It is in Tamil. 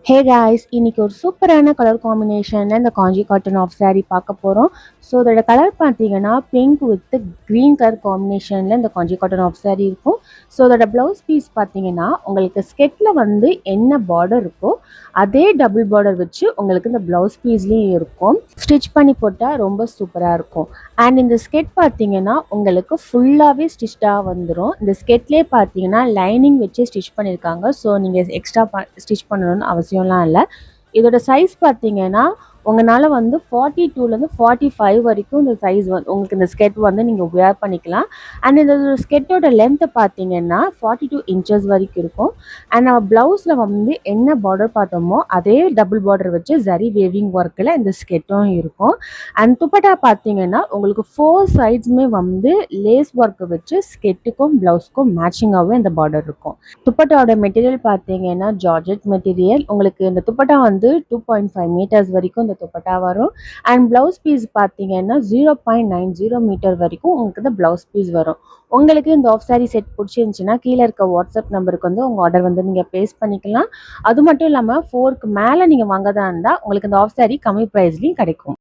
ஹே காய்ஸ், இன்னைக்கு ஒரு சூப்பரான கலர் காம்பினேஷனில் இந்த காஞ்சி காட்டன் ஆஃப் saree பார்க்க போகிறோம். ஸோ அதோட கலர் பார்த்தீங்கன்னா பிங்க் வித் க்ரீன் கலர் காம்பினேஷனில் இந்த காஞ்சி காட்டன் ஆஃப் saree இருக்கும். ஸோ அதோட ப்ளவுஸ் பீஸ் பார்த்தீங்கன்னா உங்களுக்கு ஸ்கெட்டில் வந்து என்ன பார்டர் இருக்கோ அதே டபுள் பார்டர் வச்சு உங்களுக்கு இந்த ப்ளவுஸ் பீஸ்லேயும் இருக்கும். ஸ்டிச் பண்ணி போட்டால் ரொம்ப சூப்பராக இருக்கும். அண்ட் இந்த ஸ்கெட் பார்த்தீங்கன்னா உங்களுக்கு ஃபுல்லாகவே ஸ்டிச்டாக வந்துடும். இந்த ஸ்கெட்லேயே பார்த்தீங்கன்னா லைனிங் வச்சு ஸ்டிச் பண்ணியிருக்காங்க. ஸோ நீங்கள் எக்ஸ்ட்ரா ஸ்டிச் பண்ணணும்னு அவசியம்லாம் இல்லை. இதோட சைஸ் பார்த்தீங்கன்னா உங்களால் வந்து 42லேருந்து 45 வரைக்கும் இந்த சைஸ் வந்து உங்களுக்கு இந்த ஸ்கெட் வந்து நீங்கள் வேர் பண்ணிக்கலாம். அண்ட் இந்த ஸ்கெட்டோட லென்த்து பார்த்தீங்கன்னா 42 இன்ச்சஸ் வரைக்கும் இருக்கும். அண்ட் நம்ம ப்ளவுஸில் வந்து என்ன பார்டர் பார்த்தோமோ அதே டபுள் பார்டர் வச்சு ஜரி வேவிங் ஒர்க்கில் இந்த ஸ்கெட்டும் இருக்கும். அண்ட் துப்பட்டா பார்த்தீங்கன்னா உங்களுக்கு 4 சைட்ஸுமே வந்து லேஸ் ஒர்க்கு வச்சு ஸ்கெட்டுக்கும் ப்ளவுஸ்க்கும் மேட்சிங்காகவே இந்த பார்டர் இருக்கும். துப்பட்டாவோட மெட்டீரியல் பார்த்தீங்கன்னா ஜார்ஜெட் மெட்டீரியல். உங்களுக்கு இந்த துப்பட்டா வந்து 2.5 மீட்டர்ஸ் வரைக்கும் இந்த துப்பட்டா வரும். அண்ட் ப்ளவுஸ் பீஸ் பார்த்தீங்கன்னா 0.90 மீட்டர் வரைக்கும் உங்களுக்கு இந்த ப்ளவுஸ் பீஸ் வரும். உங்களுக்கு இந்த ஆஃப் சாரி செட் பிடிச்சிருந்துச்சுன்னா கீழே இருக்க வாட்ஸ்அப் நம்பருக்கு வந்து உங்கள் ஆர்டர் வந்து நீங்கள் ப்ளேஸ் பண்ணிக்கலாம். அது மட்டும் இல்லாமல் 4க்கு மேலே நீங்கள் வாங்கதா இருந்தால் உங்களுக்கு இந்த ஆஃப் சாரி கம்மி ப்ரைஸ்லையும் கிடைக்கும்.